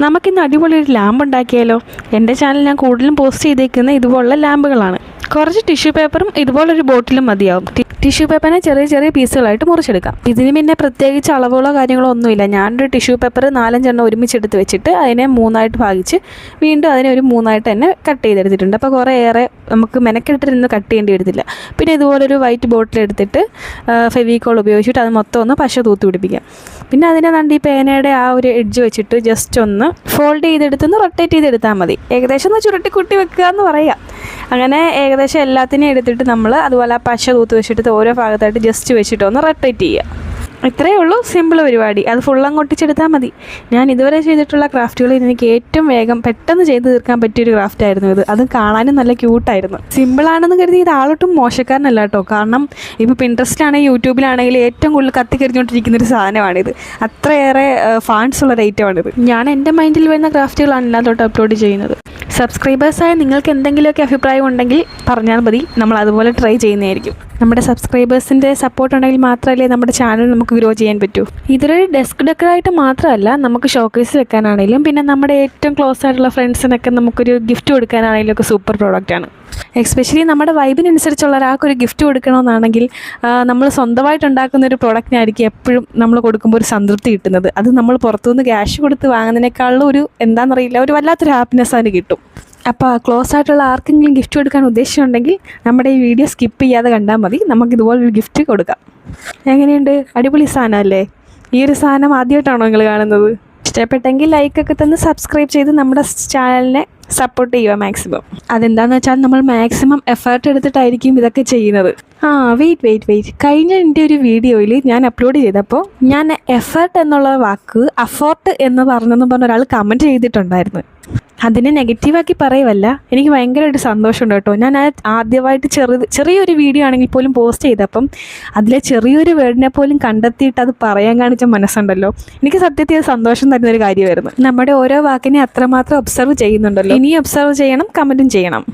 നമുക്കിന്ന് അടിപൊളി ഒരു ലാമ്പ് ഉണ്ടാക്കിയാലോ. എൻ്റെ ചാനൽ ഞാൻ കൂടുതലും പോസ്റ്റ് ചെയ്തേക്കുന്ന ഇതുപോലുള്ള ലാമ്പുകളാണ്. കുറച്ച് ടിഷ്യൂ പേപ്പറും ഇതുപോലൊരു ബോട്ടിലും മതിയാവും. ടിഷ്യൂ പേപ്പറിനെ ചെറിയ ചെറിയ പീസുകളായിട്ട് മുറിച്ചെടുക്കാം. ഇതിന് പിന്നെ പ്രത്യേകിച്ച് അളവുകളോ കാര്യങ്ങളോ ഒന്നുമില്ല. ഞാനൊരു ടിഷ്യൂ പേപ്പർ 4-5 ഒരുമിച്ചെടുത്ത് വെച്ചിട്ട് അതിനെ 3 ഭാഗിച്ച് വീണ്ടും അതിനെ ഒരു 3 തന്നെ കട്ട് ചെയ്തെടുത്തിട്ടുണ്ട്. അപ്പോൾ കുറേ ഏറെ നമുക്ക് മെനക്കെട്ടിരുന്ന് കട്ട് ചെയ്യേണ്ടി വരത്തില്ല. പിന്നെ ഇതുപോലൊരു വൈറ്റ് ബോട്ടിൽ എടുത്തിട്ട് ഫെവിക്കോൾ ഉപയോഗിച്ചിട്ട് അത് മൊത്തം ഒന്ന് പശ തൂത്ത് പിടിപ്പിക്കാം. പിന്നെ അതിനെ ഈ പേനയുടെ ആ ഒരു എഡ്ജ് വെച്ചിട്ട് ജസ്റ്റ് ഒന്ന് ഫോൾഡ് ചെയ്തെടുത്തൊന്ന് റൊട്ടേറ്റ് ചെയ്തെടുത്താൽ മതി. ഏകദേശം ഒന്ന് ചുരുട്ടിക്കുട്ടി വെക്കുക എന്ന് പറയാം. അങ്ങനെ ഏകദേശം എല്ലാത്തിനെയും എടുത്തിട്ട് നമ്മൾ അതുപോലെ ആ പശ തൂത്ത് വെച്ചിട്ട് ഓരോ ഭാഗത്തായിട്ട് ജസ്റ്റ് വെച്ചിട്ട് ഒന്ന് റൊട്ടേറ്റ് ചെയ്യുക. ഇത്രയേ ഉള്ളൂ, സിമ്പിൾ പരിപാടി. അത് ഫുള്ളം കൊട്ടിച്ചെടുത്താൽ മതി. ഞാൻ ഇതുവരെ ചെയ്തിട്ടുള്ള ക്രാഫ്റ്റുകളിൽ എനിക്ക് ഏറ്റവും വേഗം പെട്ടെന്ന് ചെയ്ത് തീർക്കാൻ പറ്റിയൊരു ക്രാഫ്റ്റ് ആയിരുന്നു ഇത്. അത് കാണാനും നല്ല ക്യൂട്ടായിരുന്നു. സിമ്പിളാണെന്ന് കരുതി ഇത് ആളൊട്ടും മോശക്കാരനല്ല കേട്ടോ. കാരണം ഇപ്പോൾ പിൻട്രസ്റ്റിലാണെങ്കിൽ യൂട്യൂബിലാണെങ്കിൽ ഏറ്റവും കൂടുതൽ കത്തിക്കരിഞ്ഞുകൊണ്ടിരിക്കുന്നൊരു സാധനമാണിത്. അത്രയേറെ ഫാൻസ് ഉള്ളൊരു ഐറ്റമാണിത്. ഞാൻ എൻ്റെ മൈൻഡിൽ വരുന്ന ക്രാഫ്റ്റുകളാണ് ഇതിനകത്തോട്ട് അപ്ലോഡ് ചെയ്യുന്നത്. സബ്സ്ക്രൈബേഴ്സായ നിങ്ങൾക്ക് എന്തെങ്കിലുമൊക്കെ അഭിപ്രായം ഉണ്ടെങ്കിൽ പറഞ്ഞാൽ മതി, നമ്മൾ അതുപോലെ ട്രൈ ചെയ്യുന്നതായിരിക്കും. നമ്മുടെ സബ്സ്ക്രൈബേഴ്സിൻ്റെ സപ്പോർട്ട് ഉണ്ടെങ്കിൽ മാത്രമല്ലേ നമ്മുടെ ചാനൽ നമുക്ക് ഗ്രോ ചെയ്യാൻ പറ്റൂ. ഇതൊരു ഡെസ്ക് ഡെക്കറായിട്ട് മാത്രമല്ല, നമുക്ക് ഷോക്കേസ് വെക്കാനാണെങ്കിലും പിന്നെ നമ്മുടെ ഏറ്റവും ക്ലോസ് ആയിട്ടുള്ള ഫ്രണ്ട്സിനൊക്കെ നമുക്കൊരു ഗിഫ്റ്റ് കൊടുക്കാനാണെങ്കിലും ഒക്കെ സൂപ്പർ പ്രോഡക്റ്റാണ്. എസ്പെഷ്യലി നമ്മുടെ വൈബിനനുസരിച്ചുള്ള ഒരാൾക്കൊരു ഗിഫ്റ്റ് കൊടുക്കണമെന്നാണെങ്കിൽ നമ്മൾ സ്വന്തമായിട്ട് ഉണ്ടാക്കുന്ന ഒരു പ്രോഡക്റ്റിനായിരിക്കും എപ്പോഴും നമ്മൾ കൊടുക്കുമ്പോൾ ഒരു സംതൃപ്തി കിട്ടുന്നത്. അത് നമ്മൾ പുറത്തുനിന്ന് ക്യാഷ് കൊടുത്ത് വാങ്ങുന്നതിനേക്കാളും ഒരു എന്താണെന്നറിയില്ല, ഒരു വല്ലാത്തൊരു ഹാപ്പിനെസ് അതിന് കിട്ടും. അപ്പോൾ ക്ലോസ് ആയിട്ടുള്ള ആർക്കെങ്കിലും ഗിഫ്റ്റ് കൊടുക്കാൻ ഉദ്ദേശിച്ചുണ്ടെങ്കിൽ നമ്മുടെ ഈ വീഡിയോ സ്കിപ്പ് ചെയ്യാതെ കണ്ടാൽ മതി. നമുക്കിതുപോലൊരു ഗിഫ്റ്റ് കൊടുക്കാം. എങ്ങനെയുണ്ട്? അടിപൊളി സാധനമല്ലേ? ഈ ഒരു സാധനം ആദ്യമായിട്ടാണോ നിങ്ങൾ കാണുന്നത്? ഇഷ്ടപ്പെട്ടെങ്കിൽ ലൈക്കൊക്കെ തന്ന് സബ്സ്ക്രൈബ് ചെയ്ത് നമ്മുടെ ചാനലിനെ സപ്പോർട്ട് ചെയ്യുക മാക്സിമം. അതെന്താണെന്ന് വെച്ചാൽ നമ്മൾ മാക്സിമം എഫേർട്ട് എടുത്തിട്ടായിരിക്കും ഇതൊക്കെ ചെയ്യുന്നത്. വെയിറ്റ് കഴിഞ്ഞ എൻ്റെ ഒരു വീഡിയോയിൽ ഞാൻ അപ്ലോഡ് ചെയ്തപ്പോൾ ഞാൻ എഫേർട്ട് എന്നുള്ള വാക്ക് അഫോർട്ട് എന്ന് പറഞ്ഞെന്ന് ഒരാൾ കമൻറ്റ് ചെയ്തിട്ടുണ്ടായിരുന്നു. അതിനെ നെഗറ്റീവാക്കി പറയുമല്ല, എനിക്ക് ഭയങ്കരമായിട്ട് സന്തോഷമുണ്ട് കേട്ടോ. ഞാൻ ആദ്യമായിട്ട് ചെറിയൊരു വീഡിയോ ആണെങ്കിൽ പോലും പോസ്റ്റ് ചെയ്തപ്പം അതിലെ ചെറിയൊരു വേർഡിനെ പോലും കണ്ടെത്തിയിട്ട് അത് പറയാൻ കാണിച്ച മനസ്സുണ്ടല്ലോ, എനിക്ക് സത്യത്തിൽ സന്തോഷം തരുന്നൊരു കാര്യമായിരുന്നു. നമ്മുടെ ഓരോ വാക്കിനെ അത്രമാത്രം ഒബ്സർവ് ചെയ്യുന്നുണ്ടല്ലോ. ഇനിയും ഒബ്സർവ് ചെയ്യണം, കമൻറ്റും ചെയ്യണം.